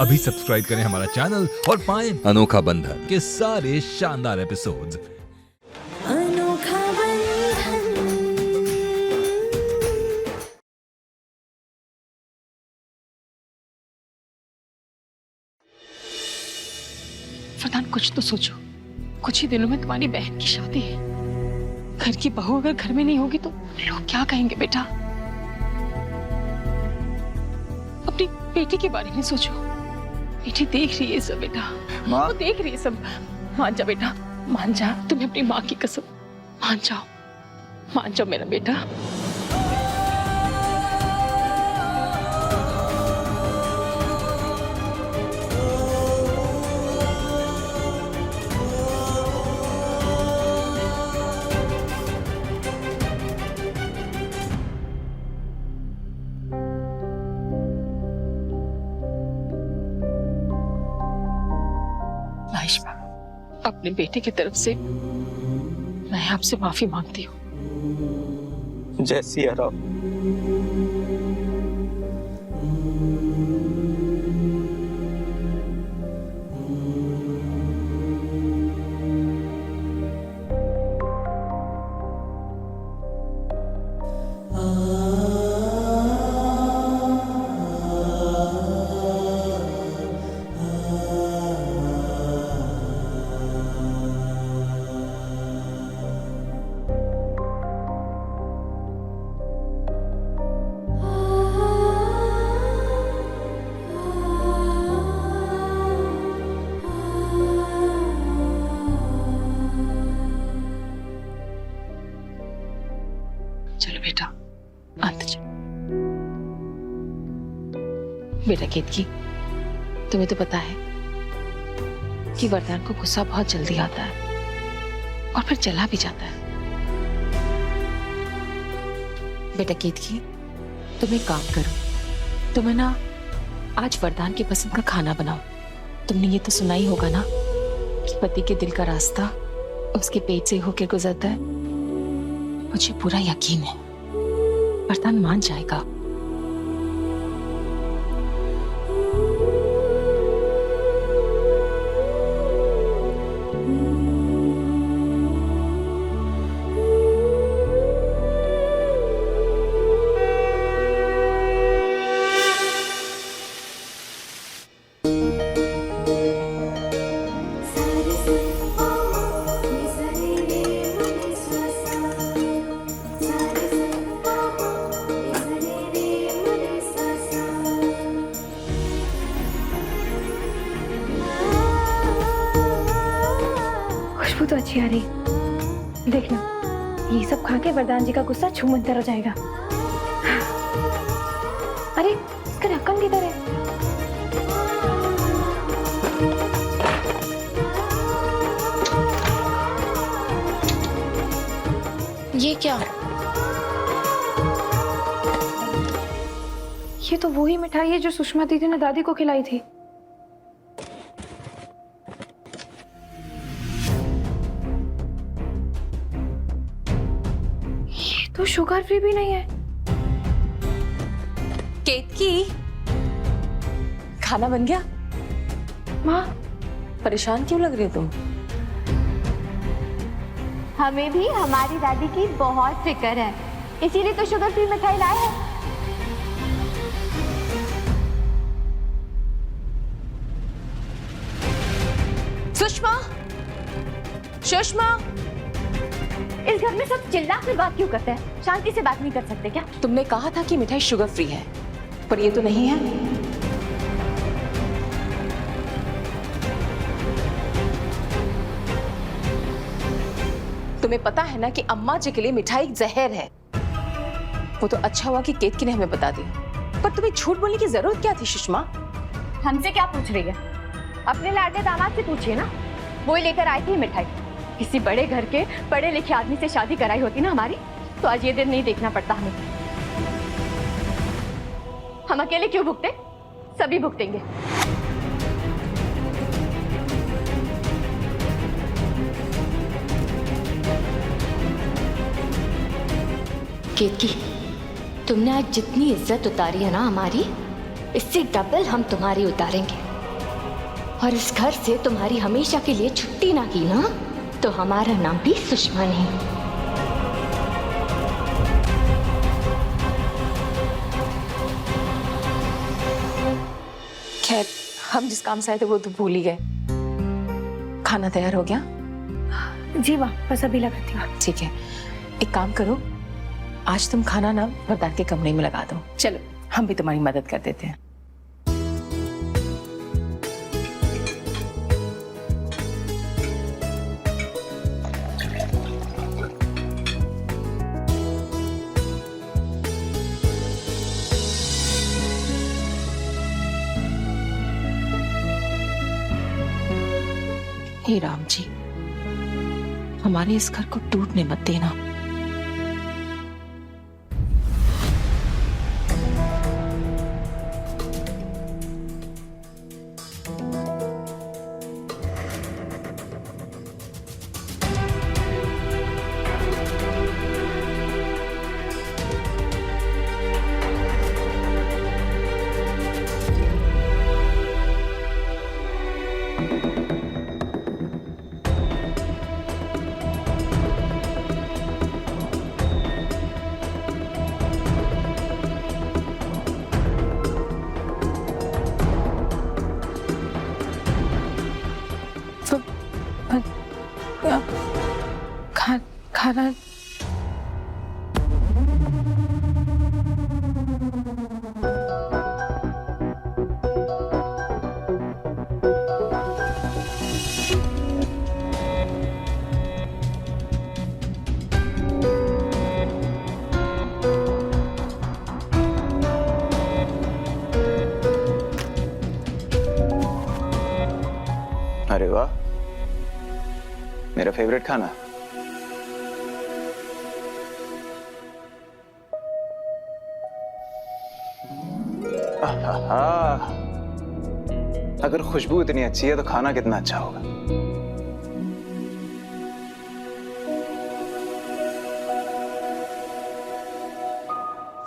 अभी सब्सक्राइब करें हमारा चैनल और पाएं अनोखा बंधन के सारे शानदार एपिसोड्स। अनोखा बंधन। फरदान, कुछ तो सोचो। कुछ ही दिनों में तुम्हारी बहन की शादी है। घर की बहू अगर घर में नहीं होगी तो लोग क्या कहेंगे बेटा? अपनी बेटी के बारे में सोचो। बेटी देख रही है सब बेटा, वो देख रही है सब। मान जा बेटा, मान जा। तुम्हें अपनी माँ की कसम, मान जाओ मेरा बेटा। माहिशा, अपने बेटे की तरफ से मैं आपसे माफी मांगती हूँ। जय सिया राम। चलो बेटा, अंत चलो। बेटा केतकी, तुम्हें तो पता है कि वरदान को गुस्सा बहुत जल्दी आता है और फिर चला भी जाता है। बेटा केतकी, तुम एक काम करो, तुम्हें ना आज वरदान की पसंद का खाना बनाओ। तुमने ये तो सुना ही होगा ना कि पति के दिल का रास्ता उसके पेट से होकर गुजरता है। मुझे पूरा यकीन है वरदान मान जाएगा। खुशबू तो अच्छी आ रही। देखना, ये सब खा के वरदान जी का गुस्सा छूमंतर हो जाएगा। अरे इसका ढक्कन किधर है? ये क्या? ये तो वही मिठाई है जो सुषमा दीदी ने दादी को खिलाई थी। तो शुगर फ्री भी नहीं है। केतकी, खाना बन गया? माँ, परेशान क्यों लग रही हो तुम? हमें भी हमारी दादी की बहुत फिक्र है, इसीलिए तो शुगर फ्री मिठाई लाए हैं। सुषमा, सुषमा, इस घर में सब चिल्ला कर बात क्यों करते हैं? शांति से बात नहीं कर सकते क्या? तुमने कहा था कि मिठाई शुगर फ्री है, पर ये तो नहीं है। तुम्हें पता है ना कि अम्मा जी के लिए मिठाई जहर है। वो तो अच्छा हुआ कि केतकी ने हमें बता दिया, पर तुम्हें झूठ बोलने की जरूरत क्या थी सुषमा? हमसे क्या पूछ रही है? अपने लाडले दामाद से पूछिए ना, वो ही लेकर आई थी मिठाई। किसी बड़े घर के पढ़े लिखे आदमी से शादी कराई होती ना हमारी, तो आज ये दिन नहीं देखना पड़ता हमें। हम अकेले क्यों भुगते? सभी भुगतेंगे। केतकी, तुमने आज जितनी इज्जत उतारी है ना हमारी, इससे डबल हम तुम्हारी उतारेंगे। और इस घर से तुम्हारी हमेशा के लिए छुट्टी ना की ना, तो हमारा नाम भी सुषमा नहीं। खैर, हम जिस काम से आए थे वो तो भूल ही गए। खाना तैयार हो गया? जी माँ, बस अभी लगाती हूँ। ठीक है, एक काम करो, आज तुम खाना ना वरदान के कमरे में लगा दो। चलो, हम भी तुम्हारी मदद कर देते हैं। हे राम जी, हमारे इस घर को टूटने मत देना। खाना अरे वाह, मेरा फेवरेट खाना। अगर खुशबू इतनी अच्छी है तो खाना कितना अच्छा होगा।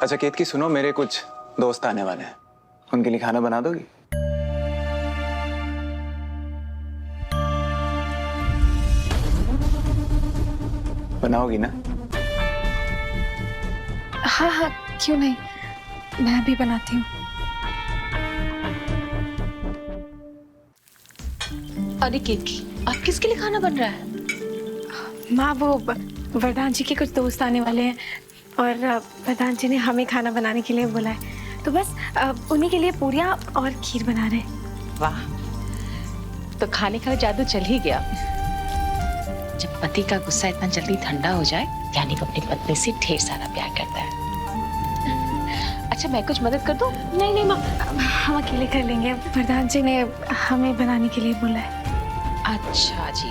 अच्छा केतकी, सुनो, मेरे कुछ दोस्त आने वाले हैं, उनके लिए खाना बना दोगी? बनाओगी ना? हाँ हाँ, क्यों नहीं, मैं भी बनाती हूँ। अरे केतकी, आप किसके लिए खाना बन रहा है? माँ, वो वरदान जी के कुछ दोस्त आने वाले हैं और वरदान जी ने हमें खाना बनाने के लिए बोला है, तो बस उन्हीं के लिए पूरियाँ और खीर बना रहे हैं। वाह, तो खाने का जादू चल ही गया। जब पति का गुस्सा इतना जल्दी ठंडा हो जाए, यानी वो अपनी पत्नी से ढेर सारा प्यार करता है। अच्छा, मैं कुछ मदद कर दूं? नहीं नहीं माँ, हम अकेले कर लेंगे, वरदान जी ने हमें बनाने के लिए बोला है। अच्छा जी,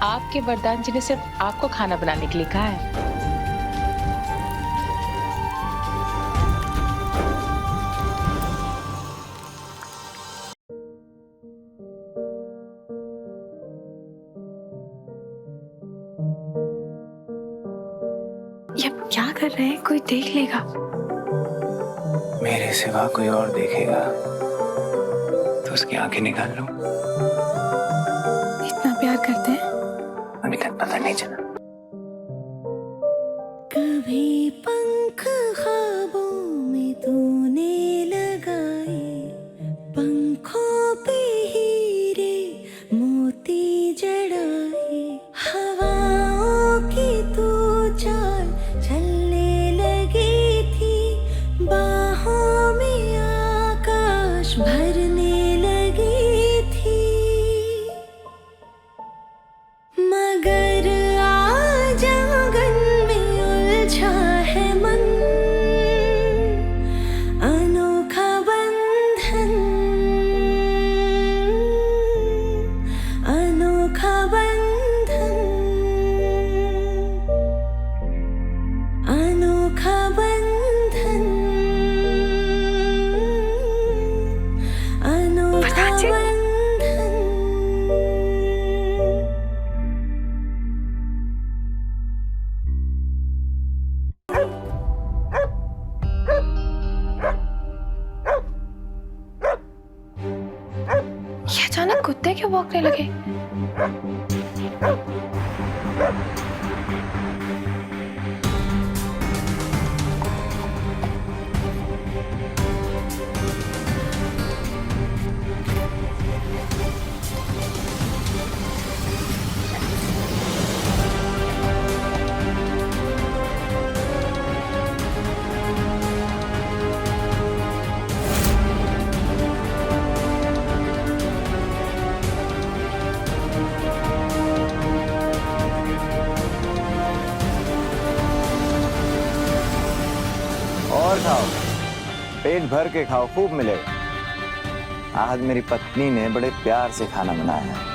आपके वरदान जी ने सिर्फ आपको खाना बनाने के लिए कहा है? ये क्या कर रहे हैं, कोई देख लेगा। मेरे सिवा कोई और देखेगा तो उसकी आंखें निकाल लो। इतना प्यार करते हैं? अभी तक पता नहीं चला। कभी पंख ख्वाबों में तूने लगाए, पंखों पे हीरे मोती जड़ाए, हवाओं की तू चाल चलने लगी थी, बाहों में आकाश भरने लगी थी, मगर ये अचानक कुत्ते क्यों भौंकने लगे? और खाओ, पेट भर के खाओ, खूब मिलेगा। आज मेरी पत्नी ने बड़े प्यार से खाना बनाया है।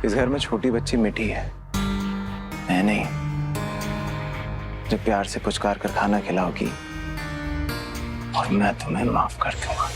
इस घर में छोटी बच्ची मिठी है, मैं नहीं। जब प्यार से पुचकार कर खाना खिलाओगी और मैं तुम्हें माफ कर दूंगा।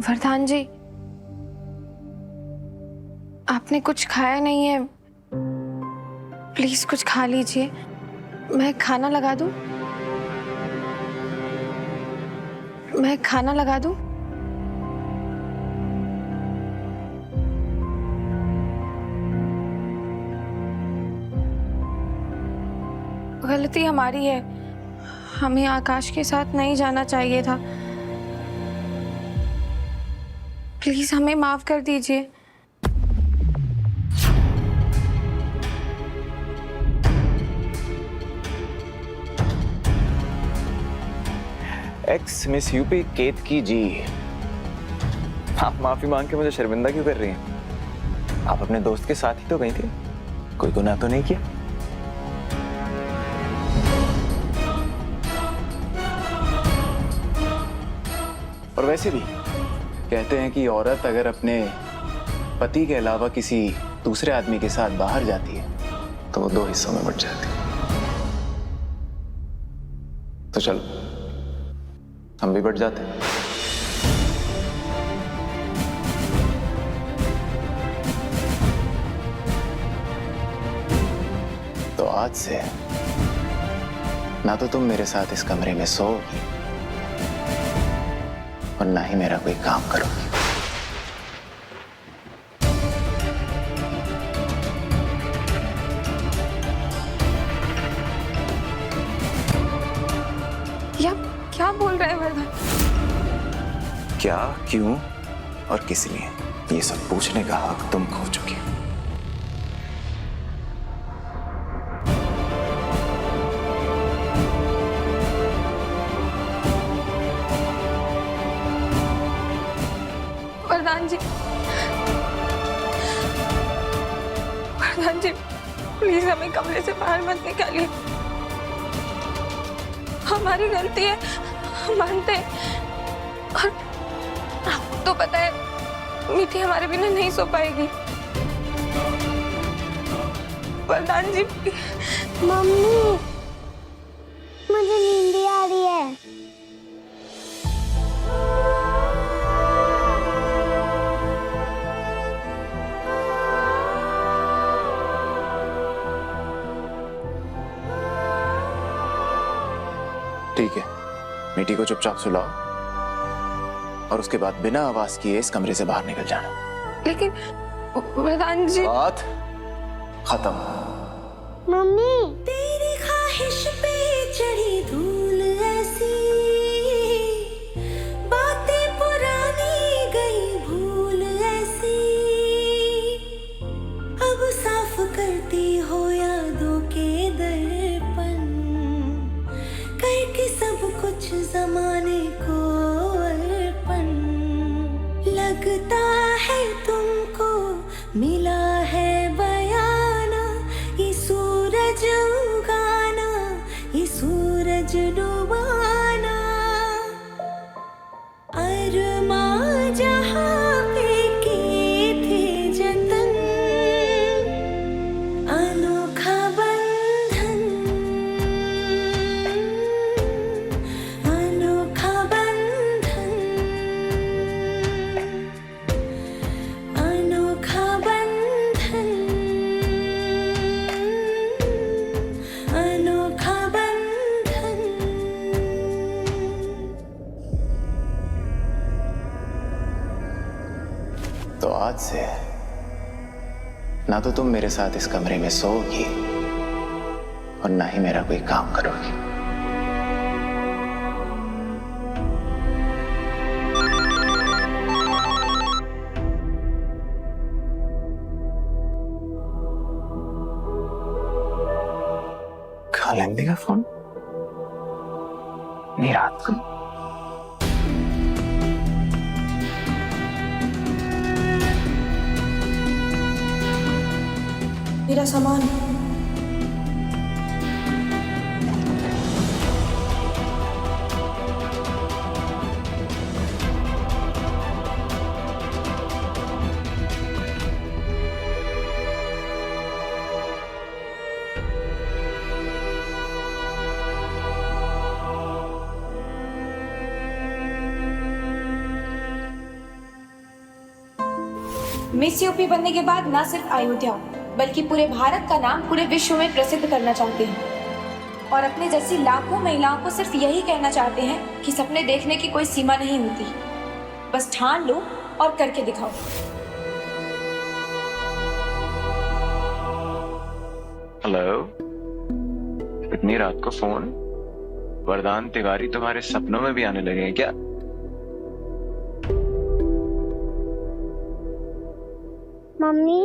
वरदान जी, आपने कुछ खाया नहीं है, प्लीज कुछ खा लीजिए। मैं खाना लगा दूं? मैं खाना लगा दूं? गलती हमारी है, हमें आकाश के साथ नहीं जाना चाहिए था। प्लीज हमें माफ कर दीजिए। एक्स मिस यूपी केतकी जी, आप माफी मांग के मुझे शर्मिंदा क्यों कर रही हैं? आप अपने दोस्त के साथ ही तो गई थी, कोई गुनाह तो नहीं किया। और वैसे भी कहते हैं कि औरत अगर अपने पति के अलावा किसी दूसरे आदमी के साथ बाहर जाती है तो वो दो हिस्सों में बट जाती है। तो चलो हम भी बट जाते हैं। तो आज से ना तो तुम मेरे साथ इस कमरे में सोओगी और ना ही मेरा कोई काम करोगी। या क्या बोल रहे हैं वरदान? क्या, क्यों और किस लिए, ये सब पूछने का हक तुम खो चुकी हो। वरदान जी, वरदान जी, प्लीज हमें कमरे से बाहर मत निकालिए। हमारी गलती है, हम मानते हैं। और आपको तो पता है मीठी हमारे बिना नहीं सो पाएगी। वरदान जी, मम्मी, मुझे नींद आ रही है। ठीक है, मीठी को चुपचाप सुलाओ और उसके बाद बिना आवाज किए इस कमरे से बाहर निकल जाना। लेकिन वरदान जी, बात खत्म। मम्मी, तेरी ख्वाहिश पे चढ़ी धूल ऐसी, बातें पुरानी गई भूल ऐसी, अब साफ करती हो यादों के दर्पण, करके सब कुछ मजनू बना अरमां जहां पे किए थे जतन अनोखा बंधन अनोखा बंधन अनोखा बंधन अनोखा बंधन। तो आज से ना तो तुम मेरे साथ इस कमरे में सोओगी और ना ही मेरा कोई काम करोगी। खालिंदी का फोन नहीं रात को। मेरा सामान मिस यूपी बनने के बाद न सिर्फ अयोध्या बल्कि पूरे भारत का नाम पूरे विश्व में प्रसिद्ध करना चाहते हैं और अपने जैसी लाखों महिलाओं को सिर्फ यही कहना चाहते हैं कि सपने देखने की कोई सीमा नहीं होती, बस ठान लो और करके दिखाओ। हेलो, इतनी रात को फोन? वरदान तिवारी तुम्हारे सपनों में भी आने लगे हैं क्या? मम्मी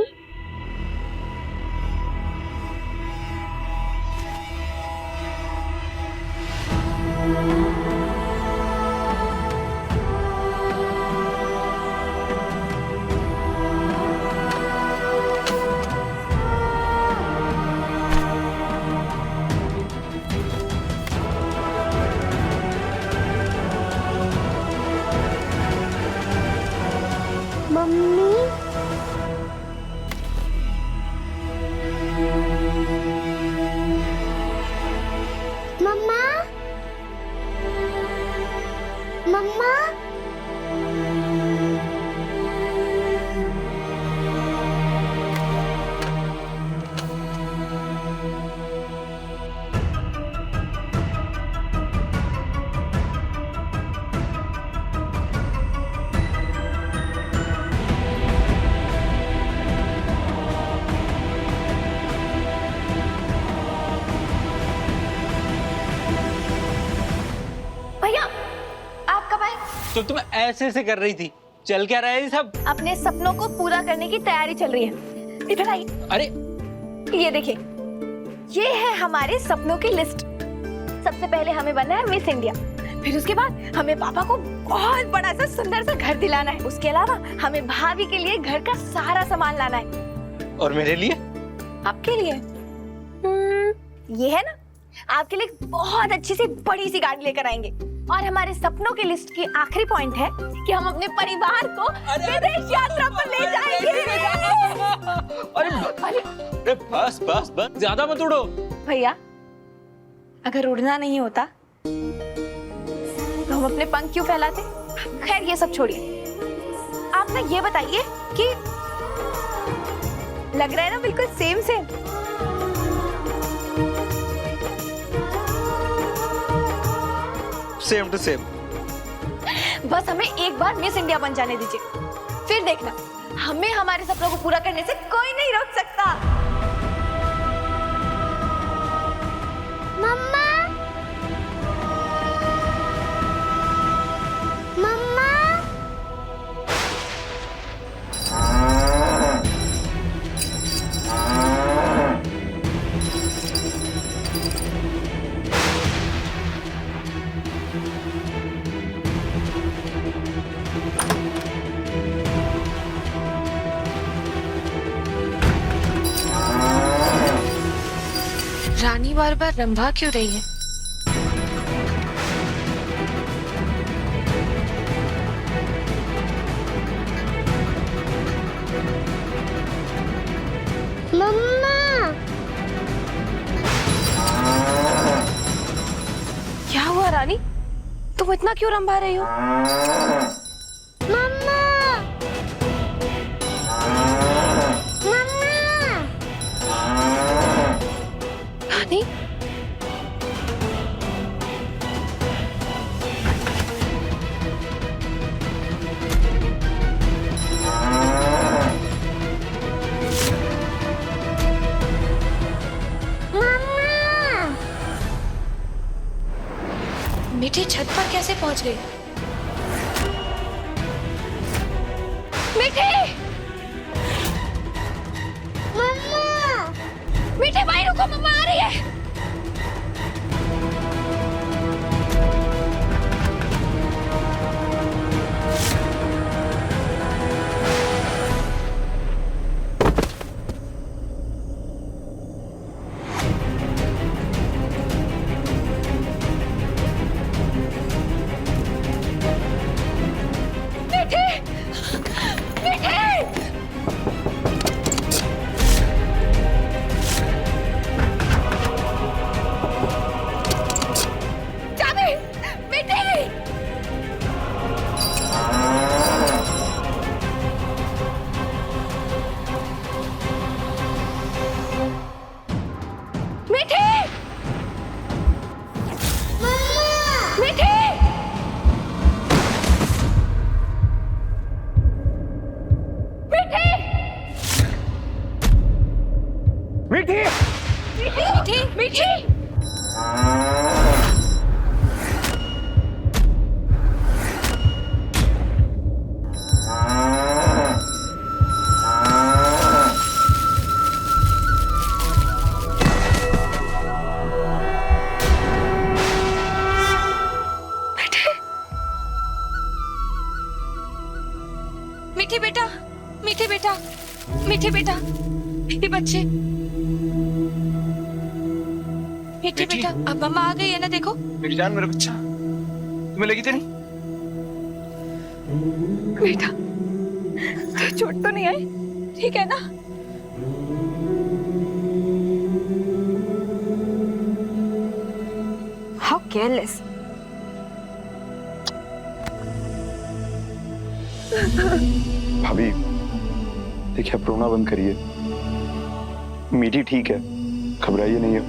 मम्मी मम्मा मम्मा भैया आप कब आए? तो तुम ऐसे कर रही थी, चल क्या रहा है ये सब? अपने सपनों को पूरा करने की तैयारी चल रही है। इधर आइए। अरे ये देखिए, ये है हमारे सपनों की लिस्ट। सबसे पहले हमें बनना है मिस इंडिया, फिर उसके बाद हमें पापा को बहुत बड़ा सा सुंदर सा घर दिलाना है। उसके अलावा हमें भाभी के लिए घर का सारा सामान लाना है। और मेरे लिए? आपके लिए ये है ना, आपके लिए बहुत अच्छी सी बड़ी सी गाड़ी लेकर आएंगे। और हमारे सपनों की लिस्ट की आखिरी पॉइंट है कि हम अपने परिवार को विदेश यात्रा पर ले जाएंगे। अरे बस बस बस, ज्यादा मत उड़ो। भैया अगर उड़ना नहीं होता तो हम अपने पंख क्यों फैलाते? खैर ये सब छोड़िए, आप ना ये बताइए कि लग रहा है ना बिल्कुल same same. Same to same. बस हमें एक बार मिस इंडिया बन जाने दीजिए, फिर देखना हमें हमारे सपनों को पूरा करने से कोई नहीं रोक सकता। मम्मा मम्मा रानी बार बार रंभा क्यों रही है? हुआ रानी? तुम इतना क्यों रंभा रही हो? मम्मा, मम्मा, रानी, मीठी छत पर कैसे पहुंच गई? मीठी! मम्मा, मीठी भाई रुको, मम्मा आ रही है। मीठी, मीठी! मीठी बेटा, मीठी बेटा, मीठी बेटा, ये बच्चे। मीठी बेटा, अब मम्मा आ गई है ना, देखो। मेरी जान, मेरा बच्चा, तुम्हें लगी तो नहीं? बेटा, तो चोट तो नहीं आई? ठीक है ना? How careless. भाभी, देखिए आप रोना बंद करिए। मीठी ठीक है, घबराइए नहीं है।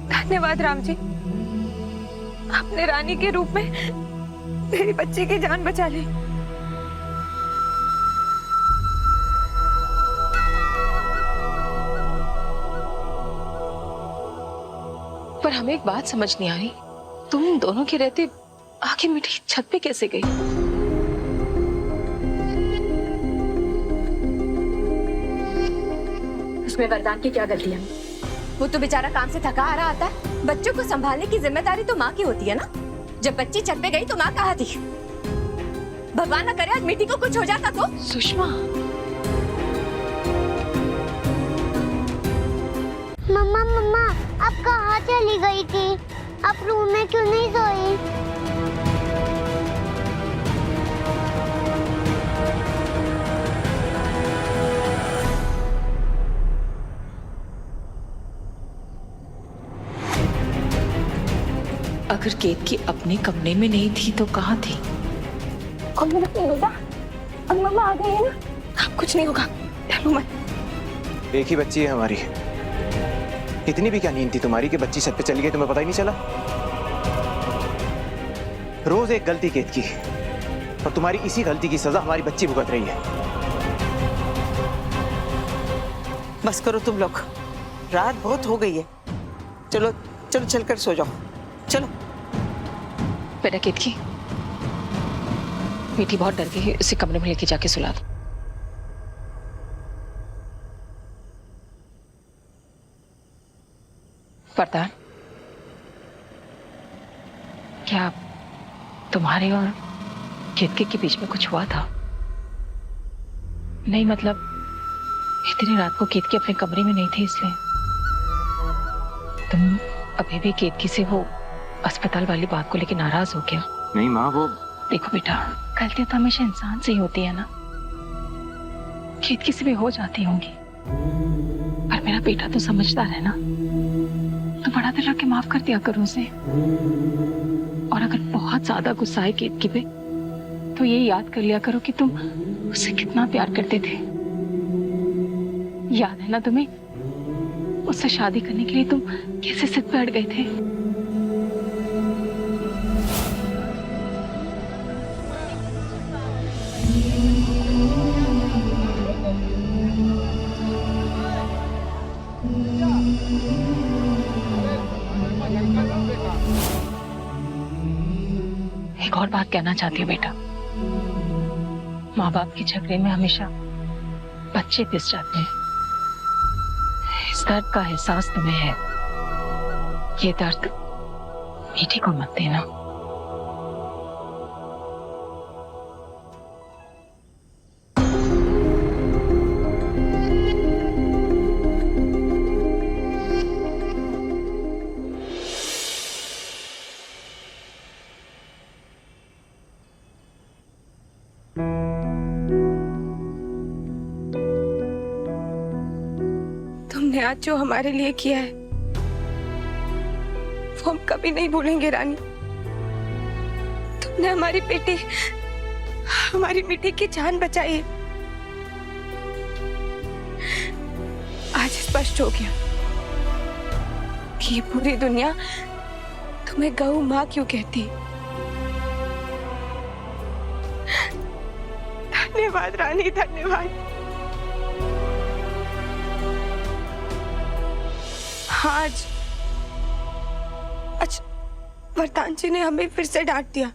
धन्यवाद राम जी, आपने रानी के रूप में मेरी बच्ची की जान बचा ली। पर हमें एक बात समझ नहीं आ रही, तुम दोनों के रहते आखिर मीठी छत पे कैसे गई? उसमें वरदान की क्या गलती है? वो तो बेचारा काम से थका आ रहा आता है। बच्चों को संभालने की जिम्मेदारी तो माँ की होती है ना। जब बच्ची छत पे गई तो माँ कहाँ थी? भगवान न करे आज मीठी को कुछ हो जाता तो। सुषमा, मम्मा, मम्मा, आप कहाँ चली गई थी? आप रूम में क्यों नहीं सोई? अगर केतकी अपने कमरे में नहीं थी तो कहाँ थी? अब मम्मा आ गई है ना, अब कुछ नहीं होगा, डरो मत। एक ही बच्ची है हमारी, इतनी भी क्या नींद थी तुम्हारी कि बच्ची छत पे चली गई, तुम्हें पता ही नहीं चला? रोज एक गलती केत की, और तुम्हारी इसी गलती की सजा हमारी बच्ची भुगत रही है। बस करो तुम लोग, रात बहुत हो गई है। चलो चलो चलकर सो जाओ, चलो। बेटा केतकी, मीठी बहुत डर गई है, इसे कमरे में लेके जाके सुला दो। वरदान, क्या तुम्हारे और केतकी के बीच में कुछ हुआ था? नहीं मतलब इतनी रात को केतकी अपने कमरे में नहीं थी इसलिए। तुम अभी भी केतकी से वो अस्पताल वाली बात को लेकर नाराज हो क्या? नहीं माँ, वो देखो बेटा, गलतियां तो हमेशा इंसान से ही होती है ना, केतकी से भी हो जाती होंगी, पर मेरा बेटा तो समझदार है ना, चादर रख के माफ कर दिया करो उसे। और अगर बहुत ज्यादा गुस्सा है केतकी पे तो ये याद कर लिया करो कि तुम उससे कितना प्यार करते थे। याद है ना तुम्हें, उससे शादी करने के लिए तुम कैसे जिद पे अड़ गए थे। एक और बात कहना चाहती हूँ बेटा, माँ बाप के झगड़े में हमेशा बच्चे पिस जाते हैं। इस दर्द का एहसास तुम्हें है, ये दर्द मीठी को मत देना। तुमने आज जो हमारे लिए किया है वो हम कभी नहीं भूलेंगे रानी। तुमने हमारी बेटी, हमारी बेटी की जान बचाई है। आज स्पष्ट हो गया कि ये पूरी दुनिया तुम्हें गऊ माँ क्यों कहती है। धन्यवाद रानी, धन्यवाद। आज वरदान जी ने हमें फिर से डांट दिया,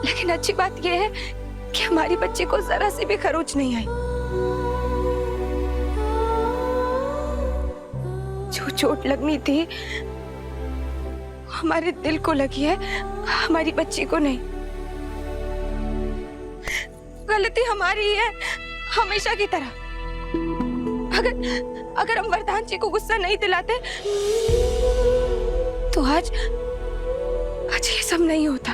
लेकिन अच्छी बात यह है कि हमारी बच्ची को जरा सी भी खरोच नहीं आई। जो चोट लगनी थी हमारे दिल को लगी है, हमारी बच्ची को नहीं। गलती हमारी ही है, हमेशा की तरह। अगर हम वरदान जी को गुस्सा नहीं दिलाते तो आज ये सब नहीं होता।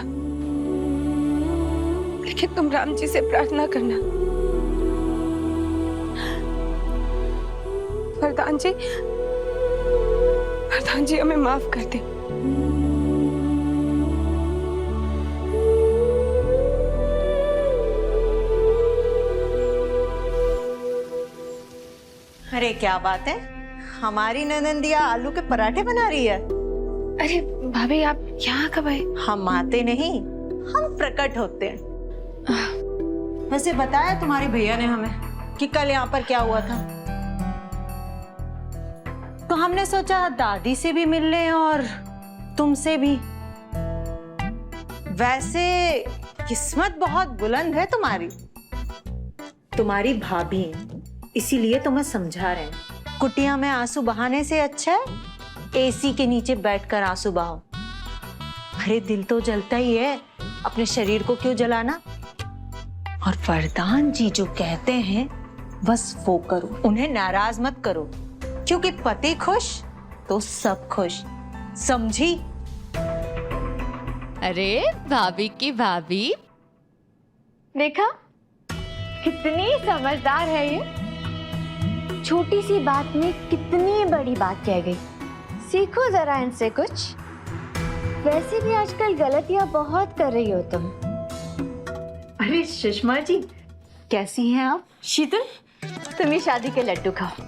लेकिन तुम राम जी से प्रार्थना करना, वरदान जी हमें माफ कर दे। अरे क्या बात है, हमारी ननंदिया आलू के पराठे बना रही है। अरे भाभी, आप यहाँ कब आए? हम आते नहीं, हम प्रकट होते हैं। वैसे बताया तुम्हारे भैया ने हमें कि कल यहाँ पर क्या हुआ था, तो हमने सोचा दादी से भी मिल लें और तुमसे भी। वैसे किस्मत बहुत बुलंद है तुम्हारी। तुम्हारी भाभी इसीलिए तुम्हें समझा रहे हैं, कुटिया में आंसू बहाने से अच्छा है एसी के नीचे बैठकर आंसू बहाओ। अरे दिल तो जलता ही है, अपने शरीर को क्यों जलाना। और वरदान जी जो कहते हैं बस वो करो, उन्हें नाराज मत करो, क्योंकि पति खुश तो सब खुश, समझी। अरे भाभी की भाभी, देखा कितनी समझदार है ये। छोटी सी बात में कितनी बड़ी बात कह गई। सीखो जरा इनसे कुछ। वैसे भी आजकल गलतियां बहुत कर रही हो तुम। अरे सुषमा जी, कैसी हैं आप? शीतल, तुम ही शादी के लड्डू खाओ।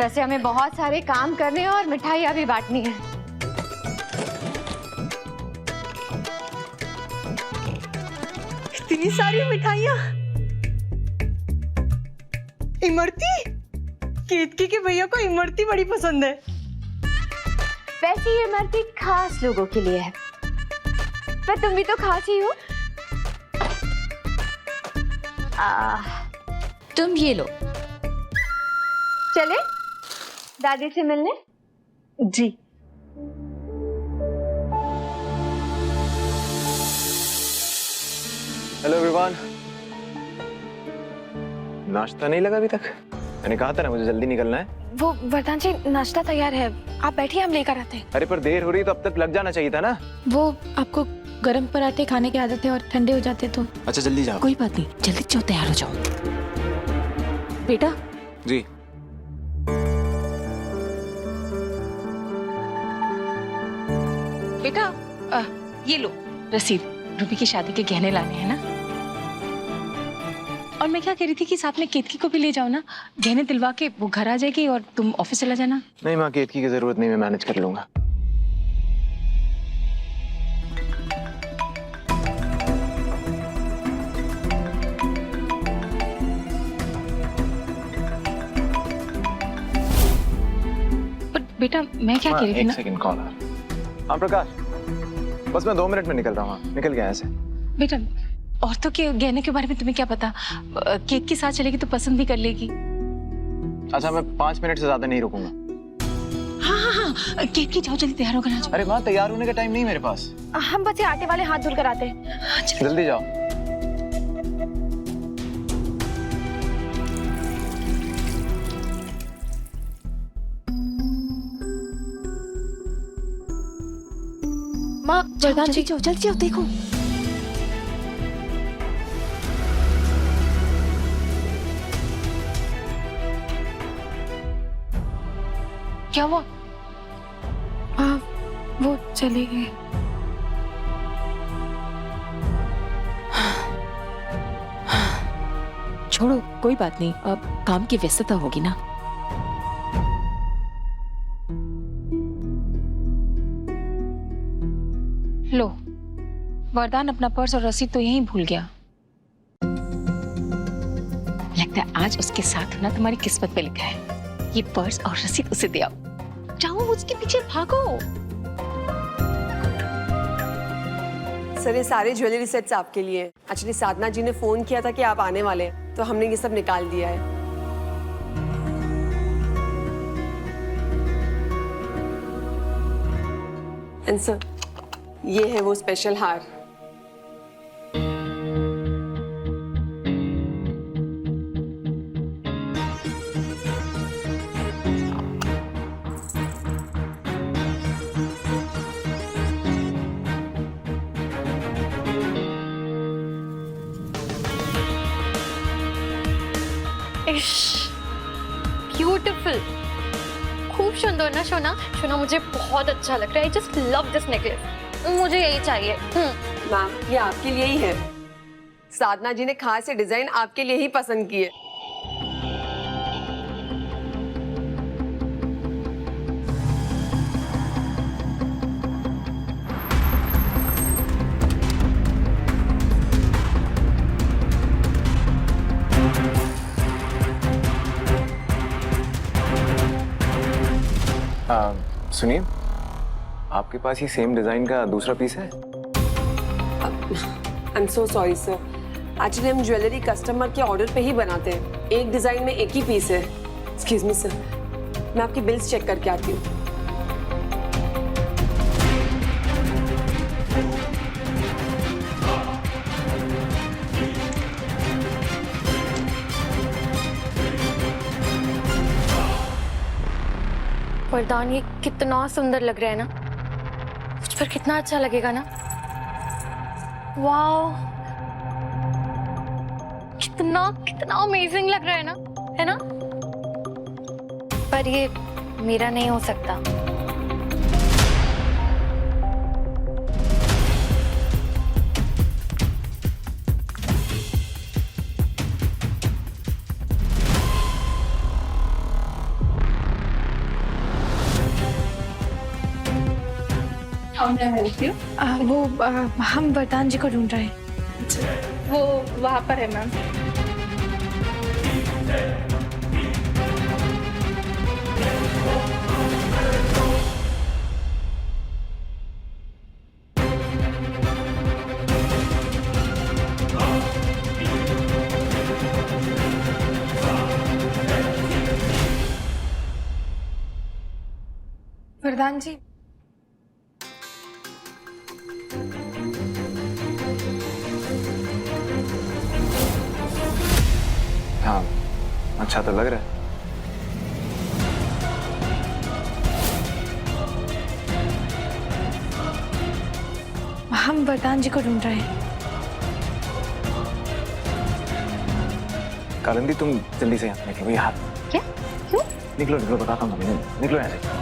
वैसे हमें बहुत सारे काम करने और मिठाइयां भी बांटनी है। इतनी सारी मिठाइयाँ। इमरती, केतकी के भैया को इमरती बड़ी पसंद है। वैसे ये इमरती खास लोगों के लिए है, पर तुम भी तो खास ही हो। तुम ये लो। चले दादी से मिलने। जी। Hello everyone. नाश्ता नहीं लगा अभी तक? मैंने कहा था ना मुझे जल्दी निकलना है। वो वरदान जी, नाश्ता तैयार है, आप बैठिए, हम लेकर आते हैं। अरे पर देर हो रही तो अब तक लग जाना चाहिए था ना। वो आपको गरम पराठे खाने की आदत है और ठंडे हो जाते तो। अच्छा जल्दी जाओ। कोई बात नहीं, जल्दी जाओ, तैयार हो जाओ। बेटा जी। बेटा ये लो रसीद, रूबी की शादी के गहने लाने हैं ना। और मैं क्या कह रही थी कि साथ में केतकी को भी ले जाओ ना, गहने दिलवा के वो घर आ जाएगी और तुम ऑफिस चला जाना। नहीं माँ, केतकी की जरूरत नहीं, मैं मैनेज कर लूंगा। बेटा मैं क्या कह रही थी ना। एक सेकंड कॉल। हाँ प्रकाश, बस मैं 2 मिनट में निकल रहा हूँ, निकल गया ऐसे। बेटा औरतों के गहने के बारे में तुम्हें क्या पता, केक के साथ चलेगी तो पसंद भी कर लेगी। अच्छा मैं 5 मिनट से ज्यादा नहीं रुकूंगा। हाँ, केक की जाओ जल्दी तैयार होकर आ जाओ। अरे माँ, तैयार होने का टाइम नहीं मेरे पास। हम बस ये आटे वाले हाथ धुल कर आते हैं। जल्दी जाओ। माँ वरदान जी, जल्दी जाओ देखो। क्या हुआ? वो चली गई। छोड़ो कोई बात नहीं, अब काम की व्यस्तता होगी ना। लो वरदान अपना पर्स और रसीद तो यहीं भूल गया। लगता है आज उसके साथ होना तुम्हारी किस्मत पे लिखा है। ये पर्स और रसीद उसे दे आओ। जाओ उसके पीछे भागो। सर ये सारे ज्वेलरी सेट्स आपके लिए। एक्चुअली साधना जी ने फोन किया था कि आप आने वाले हैं, तो हमने ये सब निकाल दिया है। एंड सर ये है वो स्पेशल हार। ब्यूटीफुल, खूब सुंदर ना सोना। सोना मुझे बहुत अच्छा लग रहा है। I just love this necklace, मुझे यही चाहिए। मैम ये आपके लिए ही है। साधना जी ने खास ये डिजाइन आपके लिए ही पसंद की है। सुनिए, आपके पास ये सेम डिजाइन का दूसरा पीस है? I am so sorry sir, actually हम ज्वेलरी कस्टमर के ऑर्डर पे ही बनाते हैं। एक डिजाइन में एक ही पीस है। एक्सक्यूज मी सर, मैं आपकी बिल्स चेक करके आती हूँ। वरदान ये कितना सुंदर लग रहा है ना, मुझ पर कितना अच्छा लगेगा ना। वाओ, कितना कितना अमेजिंग लग रहा है ना? पर ये मेरा नहीं हो सकता। वो हम वरदान जी को ढूंढ रहे हैं। वो वहां पर है मैम। वरदान जी, हाँ अच्छा तो लग रहा है। हम वरदान जी को ढूंढ रहे हैं। कालिंदी तुम जल्दी से यहाँ निकलो। यहाँ क्या? क्यों? निकलो बताता हूँ। निकलो यहाँ से।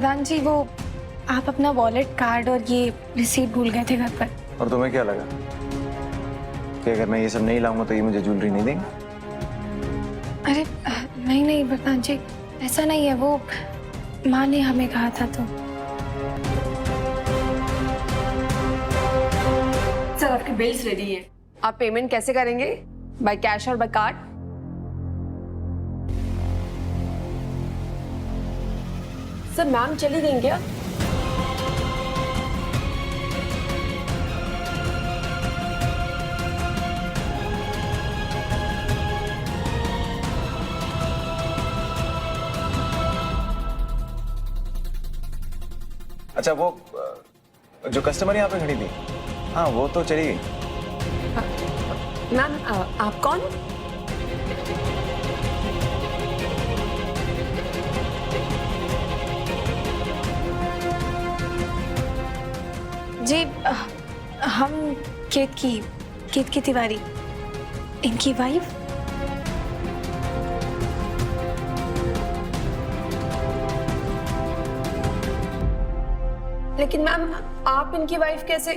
प्रधान जी वो आप अपना वॉलेट, कार्ड और ये रिसीट भूल गए थे घर पर। और तुम्हें क्या लगा कि अगर मैं ये सब नहीं लाऊंगा तो ये मुझे ज्वेलरी नहीं देंगे? अरे नहीं नहीं प्रधान जी, ऐसा नहीं है, वो माँ ने हमें कहा था तो। सर आपके बिल्स रेडी हैं। आप पेमेंट कैसे करेंगे? बाय कैश और बाय कार्ड? सर मैम चली गई क्या? अच्छा वो जो कस्टमर यहाँ पे खड़ी थी, हाँ वो तो चली गई। मैम आप कौन? जी हम केत की तिवारी, इनकी वाइफ। लेकिन मैम आप इनकी वाइफ कैसे?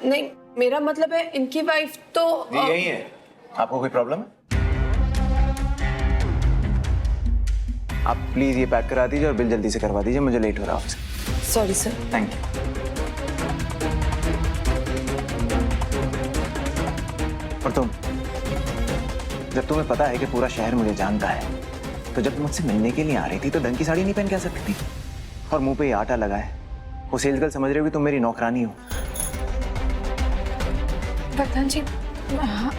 नहीं मेरा मतलब है इनकी वाइफ तो ये यही है। आपको कोई प्रॉब्लम है? आप प्लीज ये पैक करा दीजिए और बिल जल्दी से करवा दीजिए, मुझे लेट हो रहा है office. Sorry sir. Thank you. और तुम, जब तुम्हें पता है कि पूरा शहर मुझे जानता है, तो जब मुझसे मिलने के लिए आ रही थी तो ढंग की साड़ी नहीं पहन के आ सकती थी? और मुंह पे ये आटा लगा है, वो सेल्स गर्ल समझ रही हो कि तुम मेरी नौकरानी हो। प्रधान जी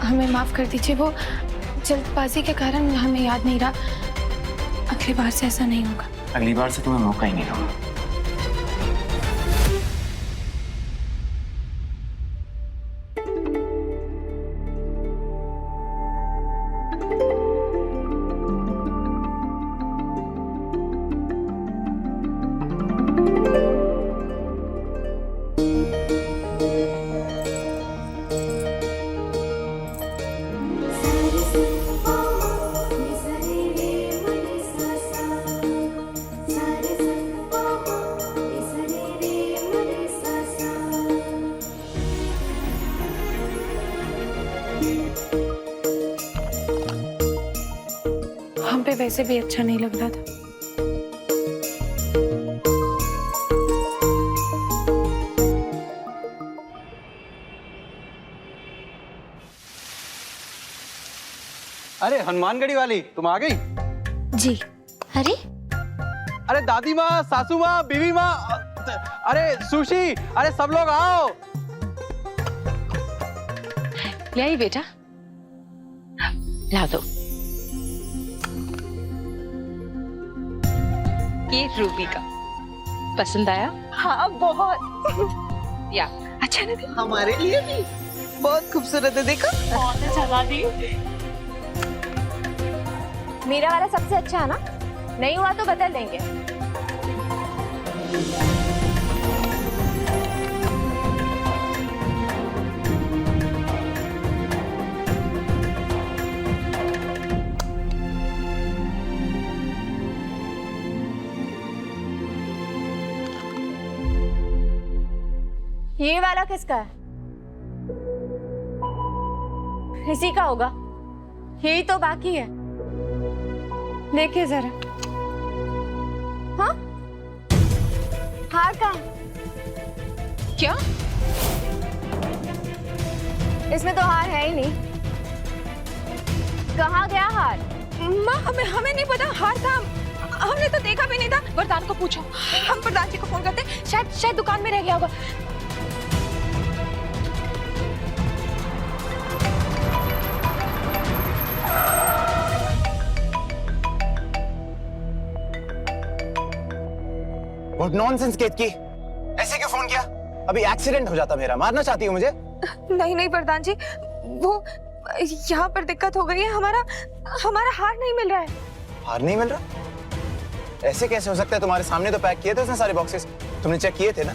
हमें माफ कर दीजिए, वो जल्दबाजी के कारण हमें याद नहीं रहा। अगली बार से ऐसा नहीं होगा। अगली बार से तुम्हें मौका ही नहीं दूंगा। हम पे वैसे भी अच्छा नहीं लग रहा था। अरे हनुमानगढ़ी वाली तुम आ गई? जी। अरे अरे दादी माँ, सासू माँ, बीवी माँ, अरे सुशी, अरे सब लोग आओ। ले आई बेटा, ला दो। ये रूबी का पसंद आया? हाँ बहुत। या अच्छा ना? हमारे लिए भी बहुत खूबसूरत है, देखो। बहुत अच्छा दादी। मेरा वाला सबसे अच्छा है ना? नहीं हुआ तो बदल देंगे। ये वाला किसका है? इसी का होगा, यही तो बाकी है। देखिए जरा। हाँ? हार कहाँ? क्या? इसमें तो हार है ही नहीं। कहाँ गया हार? माँ हमें नहीं पता हार था, हमने तो देखा भी नहीं था। वरदान को पूछो, हम प्रधान जी को फोन करते, शायद दुकान में रह गया होगा। What nonsense केतकी, ऐसे क्यों फोन किया? अभी एक्सीडेंट हो जाता मेरा। मारना चाहती हो मुझे? नहीं प्रधान जी, वो यहाँ पर दिक्कत हो गई है, हमारा हार नहीं मिल रहा है। हार नहीं मिल रहा? ऐसे कैसे हो सकता है? तुम्हारे सामने तो पैक किए थे उसने सारे बॉक्सेस, तुमने चेक किए थे ना?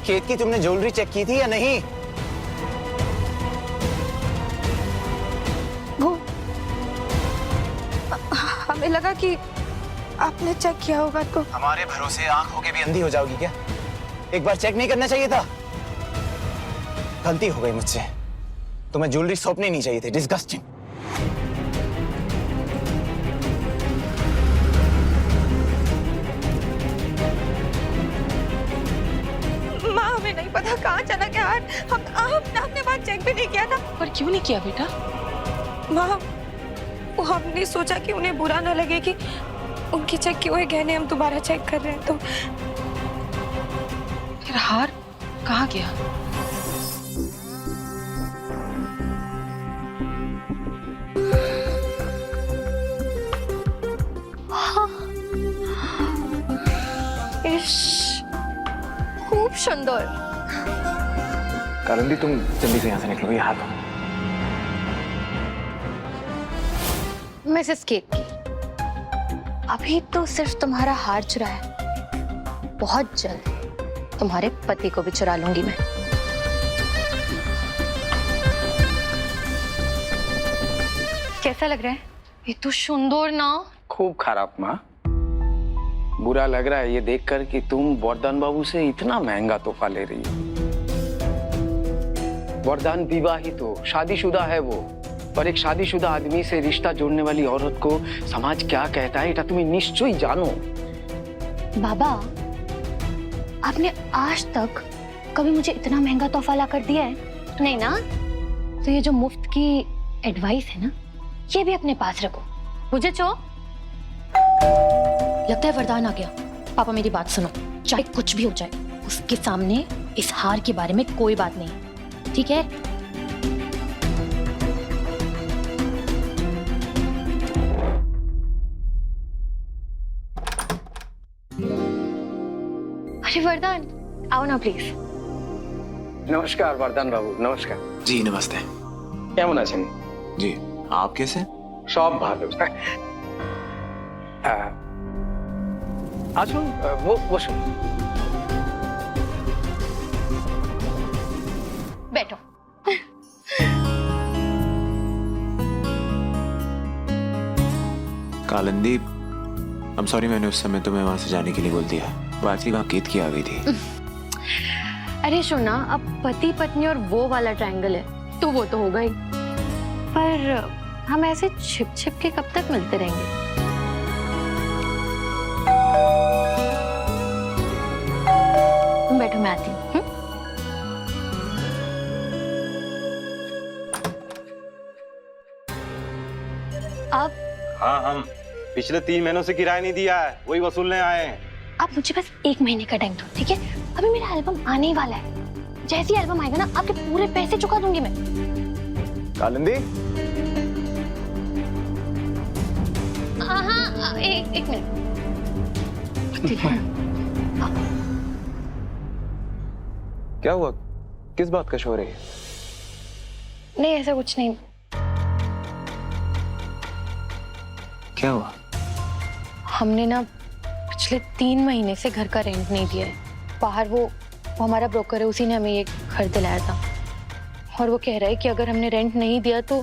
केतकी तुमने ज्वेलरी चेक की थी या नहीं? वो हमें लगा कि आपने चेक किया होगा तो। हमारे भरोसे आंख होके भी अंधी हो जाओगी क्या? एक बार चेक नहीं करना चाहिए था? गलती हो गई मुझसे। तुम्हें ज्वेलरी सौंपनी नहीं चाहिए थी। डिस्गस्टिंग। माँ हमें नहीं पता कहाँ चला गया हार। हमने अपने बाद चेक भी नहीं किया था। पर क्यों नहीं किया बेटा? माँ वो हमने सोचा कि उन्हें बुरा ना लगे कि उनके चेक किए हुए गहने हम दोबारा चेक कर रहे हैं तो। फिर हार कहाँ गया? खूब सुंदर। कालिंदी तुम जल्दी से यहाँ से निकलो। ये हाथ दो। मिसेस केतकी, अभी तो सिर्फ तुम्हारा हार चुरा है, बहुत जल्द तुम्हारे पति को भी चुरा लूंगी मैं। कैसा लग रहा है? ये तो सुंदर ना। खूब खराब माँ। बुरा लग रहा है ये देखकर कि तुम वरदान बाबू से इतना महंगा तोहफा ले रही हो। वरदान विवाहित हो, शादीशुदा है वो, पर एक शादीशुदा आदमी से रिश्ता जोड़ने वाली औरत को समाज क्या कहता है, तुम निश्चय जानो। बाबा, आपने आज तक कभी मुझे इतना महंगा तोहफा ला कर दिया है? नहीं ना? तो ये जो मुफ्त की एडवाइस है ना, ये भी अपने पास रखो। मुझे चो लगता है वरदान आ गया। पापा मेरी बात सुनो, चाहे कुछ भी हो जाए उसके सामने इस हार के बारे में कोई बात नहीं, ठीक है? अरे वरदान, आओ ना प्लीज। नमस्कार वरदान बाबू, नमस्कार। जी नमस्ते। কেমন আছেন? जी आप कैसे? সব ভালো। আসুন, বসুন। बैठो। कालिंदी, I'm sorry मैंने उस समय तुम्हें वहां से जाने के लिए बोल दिया। वो एक्चुअली वहां केतकी आ गई थी। अरे सुना, अब पति पत्नी और वो वाला ट्रायंगल है तो वो तो होगा ही, पर हम ऐसे छिप छिप के कब तक मिलते रहेंगे? तुम बैठो, मैं आती हूँ। अब हाँ, हम पिछले 3 महीनों से किराया नहीं दिया है, वही वसूलने आए हैं। आप मुझे बस 1 महीने का टाइम दो, ठीक है? अभी मेरा एल्बम आने ही वाला है। जैसे ही एल्बम आएगा ना, आपके पूरे पैसे चुका दूंगी मैं। कालिंदी, हाँ, एक मिनट। ठीक है। क्या हुआ? किस बात का शोर है? नहीं, ऐसा कुछ नहीं। क्या हुआ? हमने ना पिछले 3 महीने से घर का रेंट नहीं दिया है। बाहर वो हमारा ब्रोकर है, उसी ने हमें ये घर दिलाया था, और वो कह रहा है कि अगर हमने रेंट नहीं दिया तो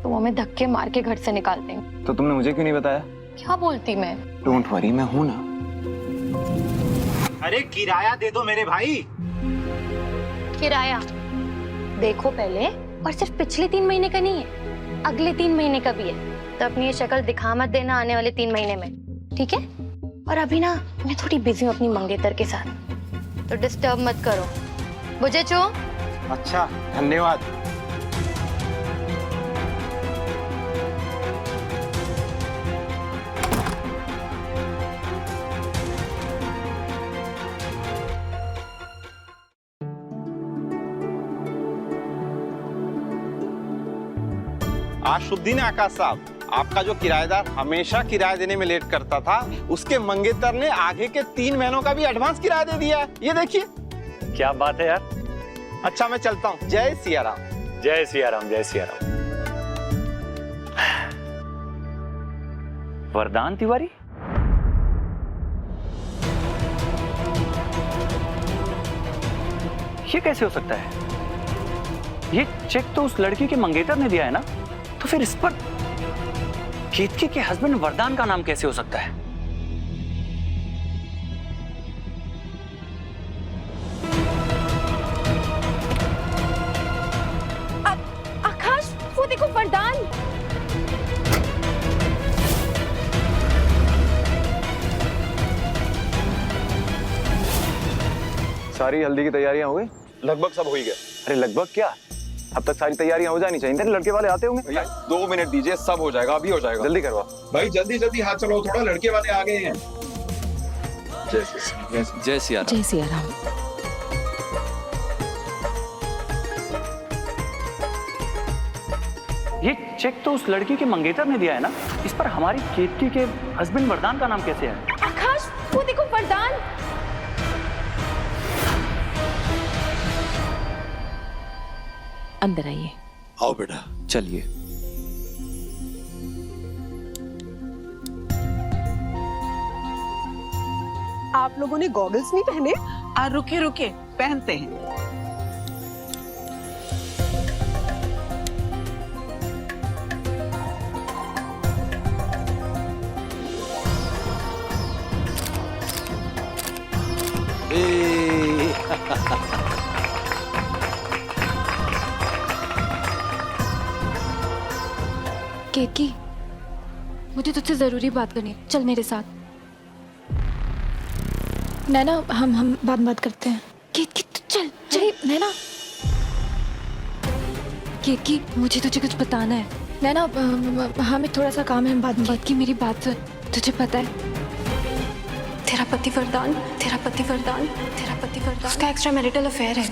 वो हमें धक्के मार के घर से निकाल देंगे। तो तुमने मुझे क्यों नहीं बताया? क्या बोलती मैं? डोंट वरी, मैं हूं ना। अरे किराया दे दो मेरे भाई। किराया देखो पहले, और सिर्फ पिछले 3 महीने का नहीं है, अगले 3 महीने का भी है। तो अपनी ये शक्ल दिखा मत देना आने वाले 3 महीने में, ठीक है? और अभी ना मैं थोड़ी बिजी हूँ अपनी मंगेतर के साथ, तो डिस्टर्ब मत करो, मुझे चो। अच्छा, धन्यवाद। आज शुभ दिन है आकाश साहब। आपका जो किराएदार हमेशा किराया देने में लेट करता था, उसके मंगेतर ने आगे के 3 महीनों का भी एडवांस किराया दे दिया है। ये देखिए। क्या बात है यार। अच्छा मैं चलता हूँ। जय सिया राम। जय सिया राम, जय सिया राम। वरदान तिवारी, ये कैसे हो सकता है? ये चेक तो उस लड़की के मंगेतर ने दिया है ना, तो फिर इस पर केतकी के हस्बैंड वरदान का नाम कैसे हो सकता है? सारी हल्दी की तैयारियां हो गई? लगभग सब हो ही गया। अरे लगभग क्या, अब तक सारी तैयारियां हो जानी चाहिए। लड़के वाले आते होंगे। भैया 2 मिनट दीजिए, सब हो जाएगा, अभी हो जाएगा। जल्दी करवा भाई, जल्दी जल्दी हाथ चलाओ, थोड़ा लड़के वाले आ गए हैं। जय सिया राम। जय सिया राम। ये चेक तो उस लड़की के मंगेतर ने दिया है ना, इस पर हमारी केतकी के हस्बैंड वरदान का नाम कैसे है? आकाश, वो देखो वरदान। अंदर आइए। आओ बेटा, चलिए। आप लोगों ने गॉगल्स नहीं पहने? रुके रुके, पहनते हैं। केतकी, मुझे तुझसे जरूरी बात करनी है, चल मेरे साथ। नैना, हम बात करते हैं। केतकी तू चल। अरे नैना, केतकी मुझे तुझे कुछ बताना है। नैना, हमें थोड़ा सा काम है, बाद में बात की। मेरी बात सुन, तुझे पता है तेरा पति वरदान उसका एक्स्ट्रा मैरिटल अफेयर है।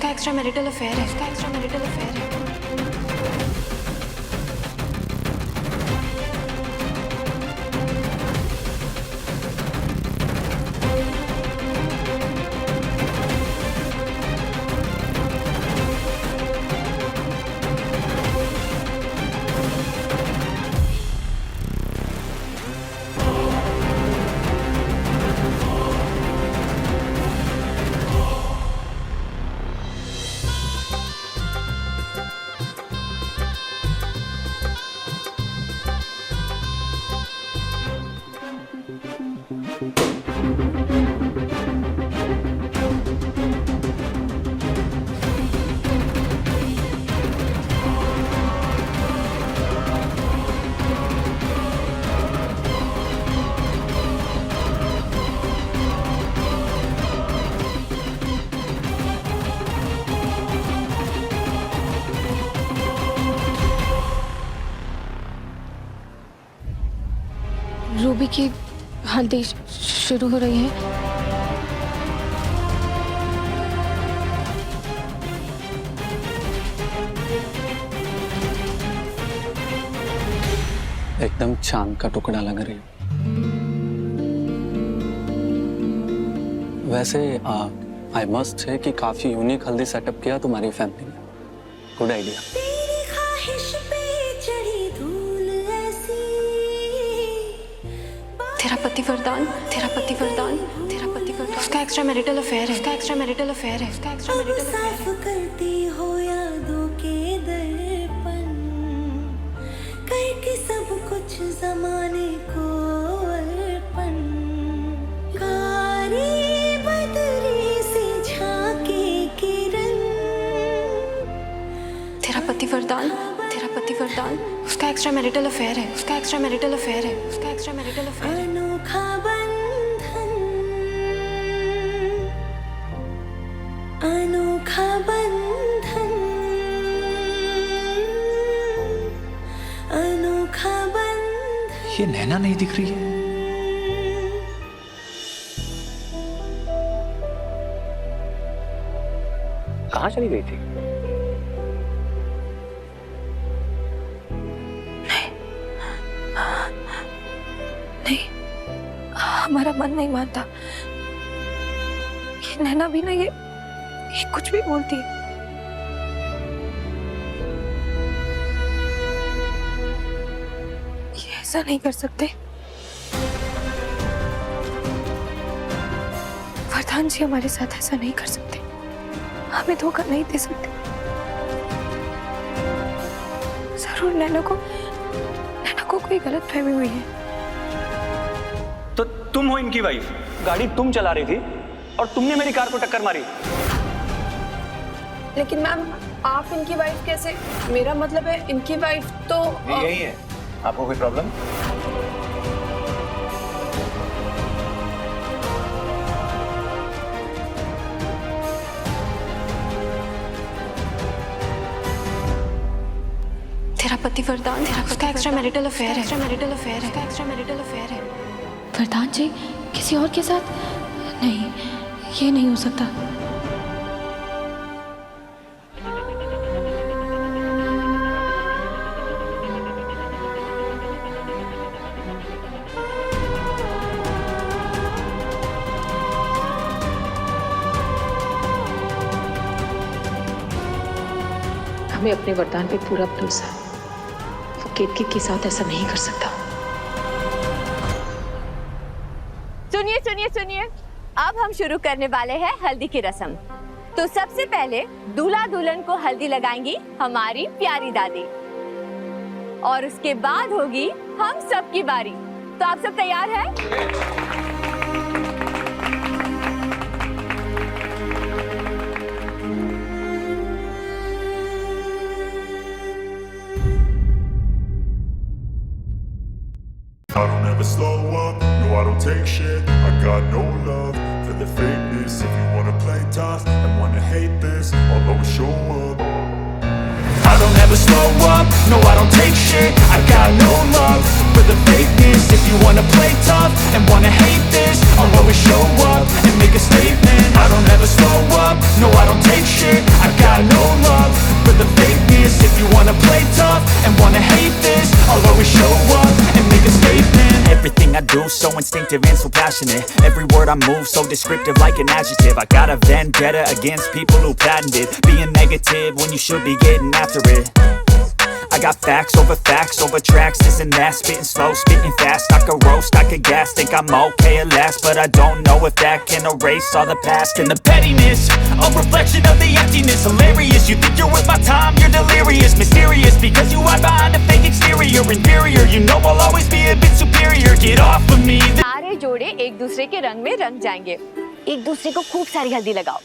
रूबी की हल्दी शुरू हो रही है। एकदम चांद का टुकड़ा लग रही हो। वैसे आई मस्ट से कि काफी यूनिक हल्दी सेटअप किया तुम्हारी फैमिली ने। Good idea. तेरा पति वरदान उसका एक्स्ट्रा मैरिटल अफेयर है। साफ करती हो यादों के दर्पण, करके सब कुछ जमाने को अर्पण। कारी बदरी से झांके किरण। तेरा पति वरदान उसका एक्स्ट्रा मैरिटल अफेयर है। अनोखा बंधन, अनोखा बंधन, अनोखा बंधन। ये नैना नहीं दिख रही है। कहाँ चली गई थी? नहीं, हमारा मन नहीं मानता। ये नैना भी ना, ये कुछ भी बोलती है। ये ऐसा नहीं कर सकते। वरदान जी हमारे साथ ऐसा नहीं कर सकते, हमें धोखा नहीं दे सकते। जरूर नैना को कोई गलत फहमी हुई है। तो तुम हो इनकी वाइफ, गाड़ी तुम चला रही थी और तुमने मेरी कार को टक्कर मारी। लेकिन मैम, आप इनकी वाइफ कैसे? मेरा मतलब है इनकी वाइफ तो यही है। आपको कोई प्रॉब्लम? पति वरदान उसका एक्स्ट्रा मैरिटल अफेयर है। वरदान जी किसी और के साथ? नहीं, ये नहीं हो सकता। हमें अपने वरदान पे पूरा भरोसा है। वो केतकी के साथ ऐसा नहीं कर सकता। सुनिए सुनिए सुनिए, अब हम शुरू करने वाले हैं हल्दी की रस्म। तो सबसे पहले दूल्हा दुल्हन को हल्दी लगाएंगी हमारी प्यारी दादी, और उसके बाद होगी हम सबकी बारी। तो आप सब तैयार हैं? I don't ever slow up, no I don't take shit. I got no love for the fakeness. If you wanna play tough and wanna hate this, I'll always show up. I don't ever slow up, no I don't take shit. I got no love for the fakeness. If you wanna play tough and wanna hate this, I'll always show up and make a statement. I don't ever slow up, no I don't take shit. I got no love for the fakeness. If you wanna play tough and wanna hate this, I'll always show up and make a statement. Everything I do so instinctive and so passionate. Every word I move so descriptive like an adjective. I got a vendetta against people who patented being negative when you should be getting after it. I got facts over tracks, this and that. Spitting slow, spitting fast. I could roast, I could gas. Think I'm okay at last, but I don't know if that can erase all the past. And the pettiness, a reflection of the emptiness. Hilarious, you think you're worth my time, you're delirious. Mysterious, because you hide behind a fake exterior. Inferior, you know I'll always be a bit superior. Get off of me. सारे जोड़े एक दूसरे के रंग में रंग जाएंगे। एक दूसरे को खूब सारी हल्दी लगाओ।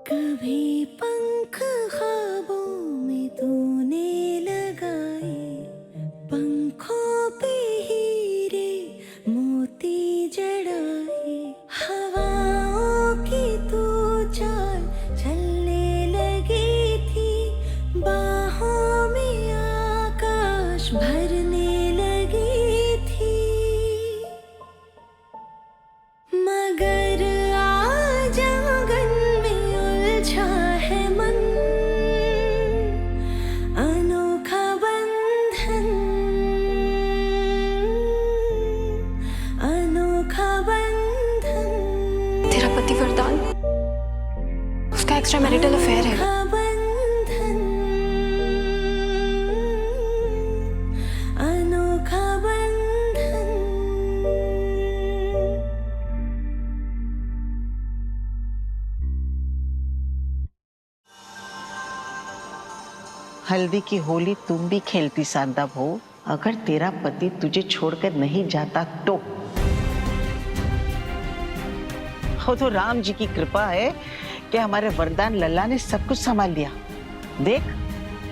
कभी पंख ख्वाबों में तूने लगाए, पंखों पे हीरे मोती जड़ाए, हवाओं की तू चाल चलने लगी थी, बाहों में आकाश भरने लगी थी, मगर आज आंगन में उलझा है मन, अनोखा बंधन, अनोखा बंधन। तेरा पति वरदान उसका एक्स्ट्रा मैरिटल अफेयर है। अनोखा बंधन। हल्दी की होली तुम भी खेलती सांदा हो, अगर तेरा पति तुझे छोड़कर नहीं जाता तो। हो तो राम जी की कृपा है कि हमारे वरदान लल्ला ने सब कुछ संभाल लिया। देख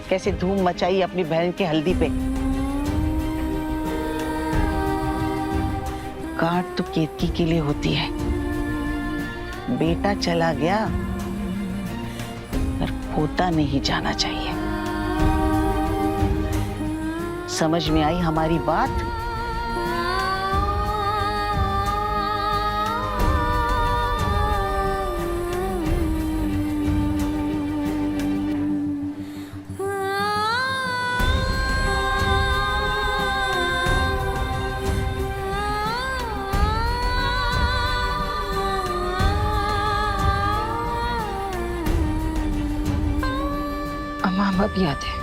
कैसे धूम मचाई अपनी बहन की हल्दी पे। काट तो केतकी के लिए होती है, बेटा चला गया पर पोता नहीं जाना चाहिए। समझ में आई हमारी बात? अम्मा अब याद है।